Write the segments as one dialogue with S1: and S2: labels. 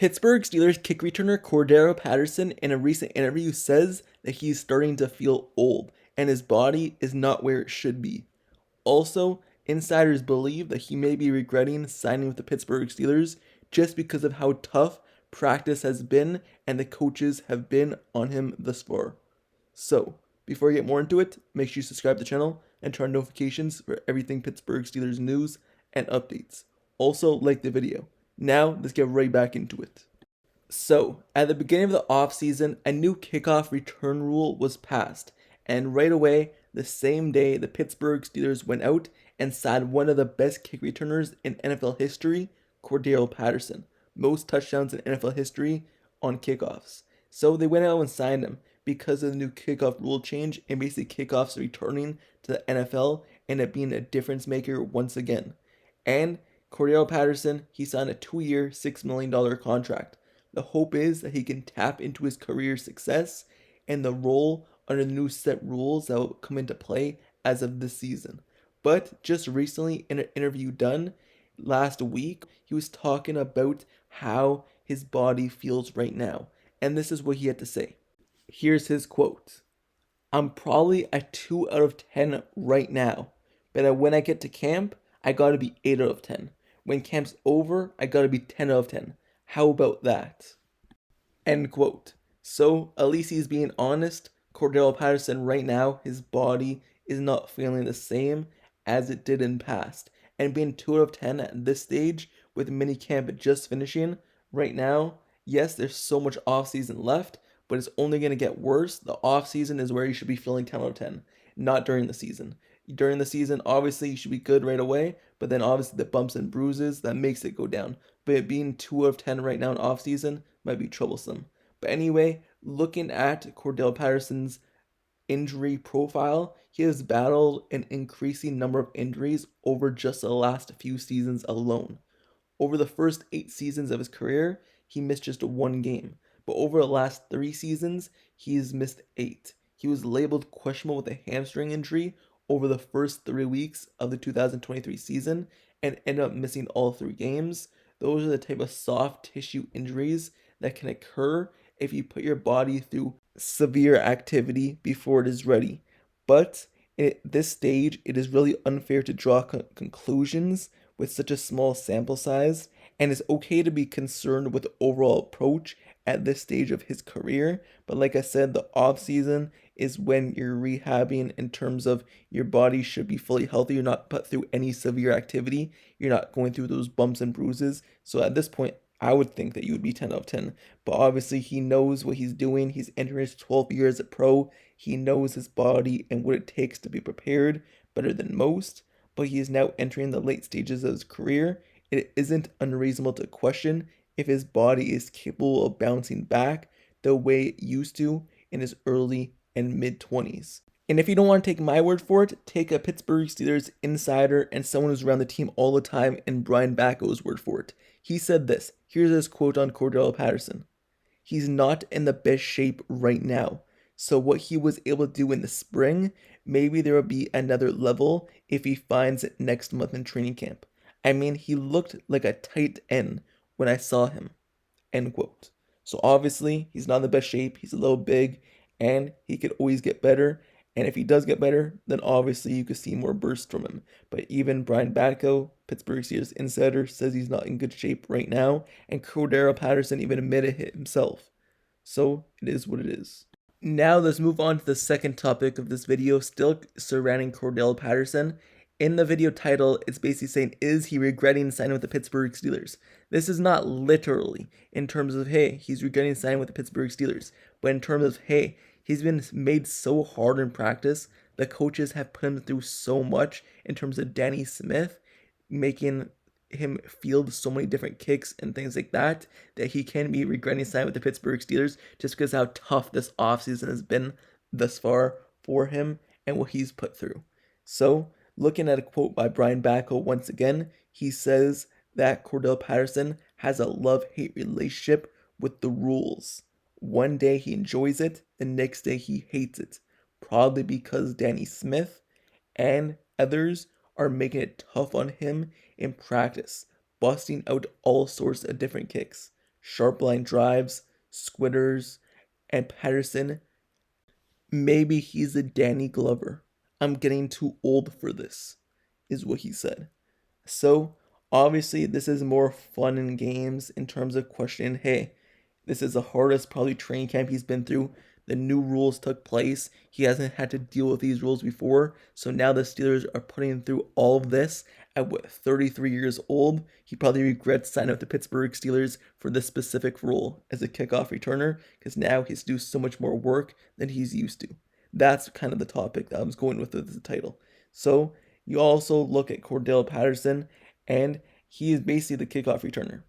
S1: Pittsburgh Steelers kick returner Cordarrelle Patterson in a recent interview says that he's starting to feel old and his body is not where it should be. Also, insiders believe that he may be regretting signing with the Pittsburgh Steelers just because of how tough practice has been and the coaches have been on him thus far. So, before I get more into it, make sure you subscribe to the channel and turn on notifications for everything Pittsburgh Steelers news and updates. Also, like the video. Now, let's get right back into it. So, at the beginning of the offseason, a new kickoff return rule was passed, and right away, the same day, the Pittsburgh Steelers went out and signed one of the best kick returners in NFL history, Cordarrelle Patterson. Most touchdowns in NFL history on kickoffs. So they went out and signed him because of the new kickoff rule change, and basically kickoffs returning to the NFL and it being a difference maker once again. And Cordarrelle Patterson, he signed a 2-year, $6 million contract. The hope is that he can tap into his career success and the role under the new set rules that will come into play as of this season. But just recently, in an interview done last week, he was talking about how his body feels right now. And this is what he had to say. Here's his quote. "I'm probably a 2 out of 10 right now, but when I get to camp, I gotta be 8 out of 10. When camp's over, I gotta be 10 out of 10. How about that?" End quote. So, at least he's being honest. Cordarrelle Patterson right now, his body is not feeling the same as it did in past. And being 2 out of 10 at this stage, with minicamp just finishing, right now, yes, there's so much offseason left, but it's only going to get worse. The offseason is where you should be feeling 10 out of 10, not during the season. During the season, obviously, you should be good right away, but then obviously the bumps and bruises, that makes it go down. But it being 2 out of 10 right now in offseason might be troublesome. But anyway, looking at Cordarrelle Patterson's injury profile, he has battled an increasing number of injuries over just the last few seasons alone. Over the first 8 seasons of his career, he missed just 1 game. But over the last 3 seasons, he's missed 8. He was labeled questionable with a hamstring injury over the first 3 weeks of the 2023 season and ended up missing all 3 games. Those are the type of soft tissue injuries that can occur if you put your body through severe activity before it is ready. But at this stage, it is really unfair to draw conclusions with such a small sample size, and it's okay to be concerned with the overall approach at this stage of his career. But like I said, the off season is when you're rehabbing in terms of your body should be fully healthy. You're not put through any severe activity. You're not going through those bumps and bruises. So at this point, I would think that you would be 10 out of 10. But obviously, he knows what he's doing. He's entering his 12th year as a pro. He knows his body and what it takes to be prepared better than most. But he is now entering the late stages of his career. It isn't unreasonable to question if his body is capable of bouncing back the way it used to in his early and mid-20s. And if you don't want to take my word for it, take a Pittsburgh Steelers insider and someone who's around the team all the time and Brian Backo's word for it. He said this. Here's his quote on Cordarrelle Patterson. "He's not in the best shape right now. So what he was able to do in the spring, maybe there will be another level if he finds it next month in training camp. I mean, he looked like a tight end when I saw him." End quote. So obviously, he's not in the best shape. He's a little big, and he could always get better. And if he does get better, then obviously you could see more bursts from him. But even Brian Batko, Pittsburgh Steelers insider, says he's not in good shape right now. And Cordarrelle Patterson even admitted it himself. So it is what it is. Now let's move on to the second topic of this video, still surrounding Cordarrelle Patterson. In the video title, it's basically saying, is he regretting signing with the Pittsburgh Steelers? This is not literally in terms of, hey, he's regretting signing with the Pittsburgh Steelers. But in terms of, hey, he's been made so hard in practice. The coaches have put him through so much in terms of Danny Smith, making him field so many different kicks and things like that, that he can be regretting signing with the Pittsburgh Steelers just because how tough this offseason has been thus far for him and what he's put through. So, looking at a quote by Brian Backo once again, he says that Cordarrelle Patterson has a love-hate relationship with the rules. One day he enjoys it, the next day he hates it, probably because Danny Smith and others are making it tough on him in practice, busting out all sorts of different kicks. sharp line drives, squitters, and Patterson, maybe he's a Danny Glover. I'm getting too old for this, is what he said. So, obviously, this is more fun and games in terms of questioning, hey, this is the hardest probably training camp he's been through. The new rules took place. He hasn't had to deal with these rules before. So now the Steelers are putting him through all of this at 33 years old. He probably regrets signing up with the Pittsburgh Steelers for this specific role as a kickoff returner because now he's to do so much more work than he's used to. That's kind of the topic that I was going with the title. So you also look at Cordarrelle Patterson, and he is basically the kickoff returner.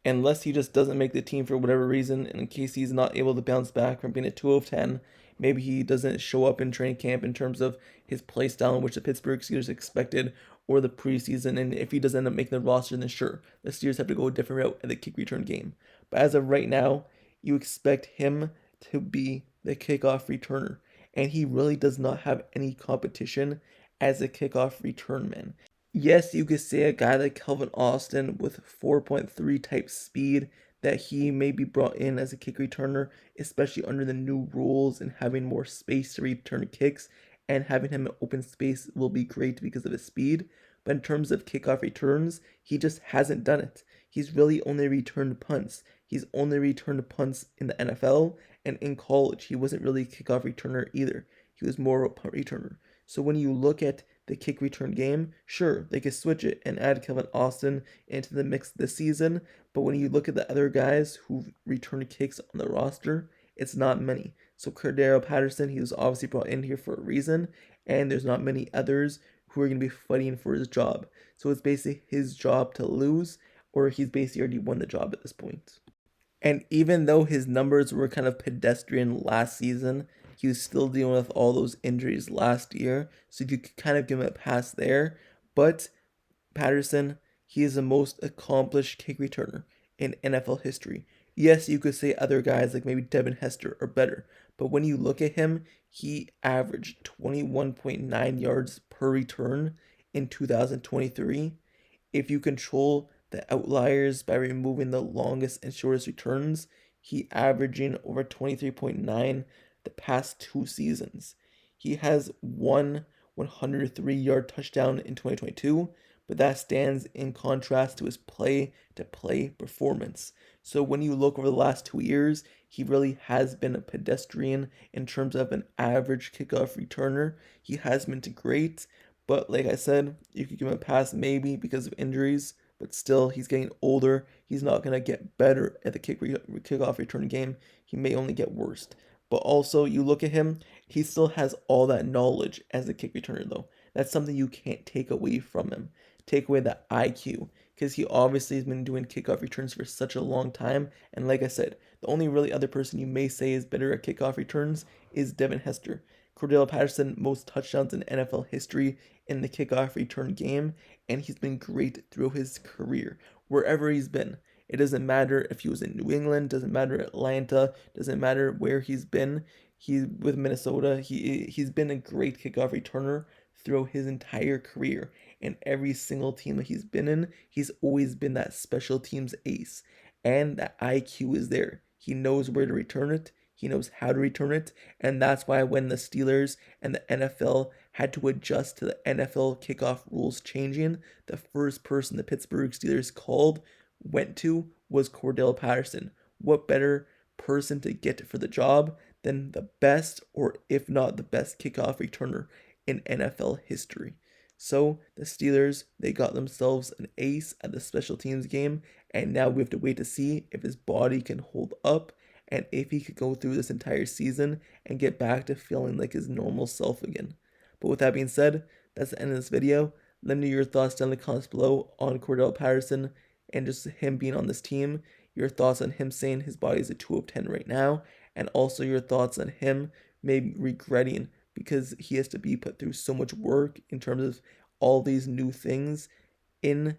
S1: Unless he just doesn't make the team for whatever reason, and in case he's not able to bounce back from being a 2 of 10, maybe he doesn't show up in training camp in terms of his play style in which the Pittsburgh Steelers expected, or the preseason, and if he doesn't end up making the roster, then sure, the Steelers have to go a different route in the kick return game. But as of right now, you expect him to be the kickoff returner, and he really does not have any competition as a kickoff return man. Yes, you could say a guy like Calvin Austin with 4.3 type speed that he may be brought in as a kick returner, especially under the new rules and having more space to return kicks, and having him in open space will be great because of his speed. But in terms of kickoff returns, he just hasn't done it. He's really only returned punts. He's only returned punts in the NFL, and in college, he wasn't really a kickoff returner either. He was more of a punt returner. So when you look at the kick return game, sure, they could switch it and add Calvin Austin into the mix this season, but when you look at the other guys who return kicks on the roster, it's not many. So Cordarrelle Patterson, he was obviously brought in here for a reason, and there's not many others who are going to be fighting for his job. So it's basically his job to lose, or he's basically already won the job at this point. And even though his numbers were kind of pedestrian last season, he was still dealing with all those injuries last year, so you could kind of give him a pass there. But Patterson, he is the most accomplished kick returner in NFL history. Yes, you could say other guys like maybe Devin Hester are better, but when you look at him, he averaged 21.9 yards per return in 2023. If you control the outliers by removing the longest and shortest returns, he averaging over 23.9 the past 2 seasons. He has one 103-yard touchdown in 2022, but that stands in contrast to his play-to-play performance. So when you look over the last 2 years, he really has been a pedestrian in terms of an average kickoff returner. He has been great, but like I said, you could give him a pass maybe because of injuries, but still, he's getting older. He's not going to get better at the kickoff return game. He may only get worse. But also, you look at him, he still has all that knowledge as a kick returner, though. That's something you can't take away from him. Take away that IQ, because he obviously has been doing kickoff returns for such a long time. And like I said, the only really other person you may say is better at kickoff returns is Devin Hester. Cordarrelle Patterson, most touchdowns in NFL history in the kickoff return game, and he's been great through his career, wherever he's been. It doesn't matter if he was in New England, doesn't matter Atlanta, doesn't matter where he's been. He's with Minnesota. He's been a great kickoff returner throughout his entire career. And every single team that he's been in, he's always been that special teams ace. And that IQ is there. He knows where to return it. He knows how to return it. And that's why when the Steelers and the NFL had to adjust to the NFL kickoff rules changing, the first person the Pittsburgh Steelers went to was Cordarrelle Patterson. What better person to get for the job than the best, or if not the best, kickoff returner in NFL history? So the Steelers, they got themselves an ace at the special teams game, and now we have to wait to see if his body can hold up and if he could go through this entire season and get back to feeling like his normal self again. But with that being said, that's the end of this video. Let me know your thoughts down in the comments below on Cordarrelle Patterson and just him being on this team, your thoughts on him saying his body is a 2 of 10 right now, and also your thoughts on him maybe regretting because he has to be put through so much work in terms of all these new things in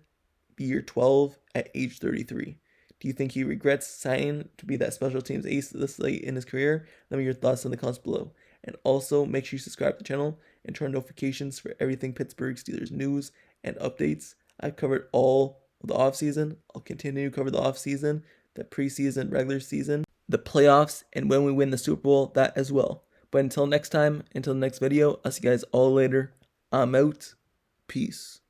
S1: year 12 at age 33. Do you think he regrets signing to be that special teams ace this late in his career? Let me know your thoughts in the comments below. And also, make sure you subscribe to the channel and turn on notifications for everything Pittsburgh Steelers news and updates. I've covered all of the offseason. I'll continue to cover the offseason. the preseason, regular season, the playoffs, and when we win the Super Bowl, that as well. But until next time, until the next video, I'll see you guys all later. I'm out. Peace.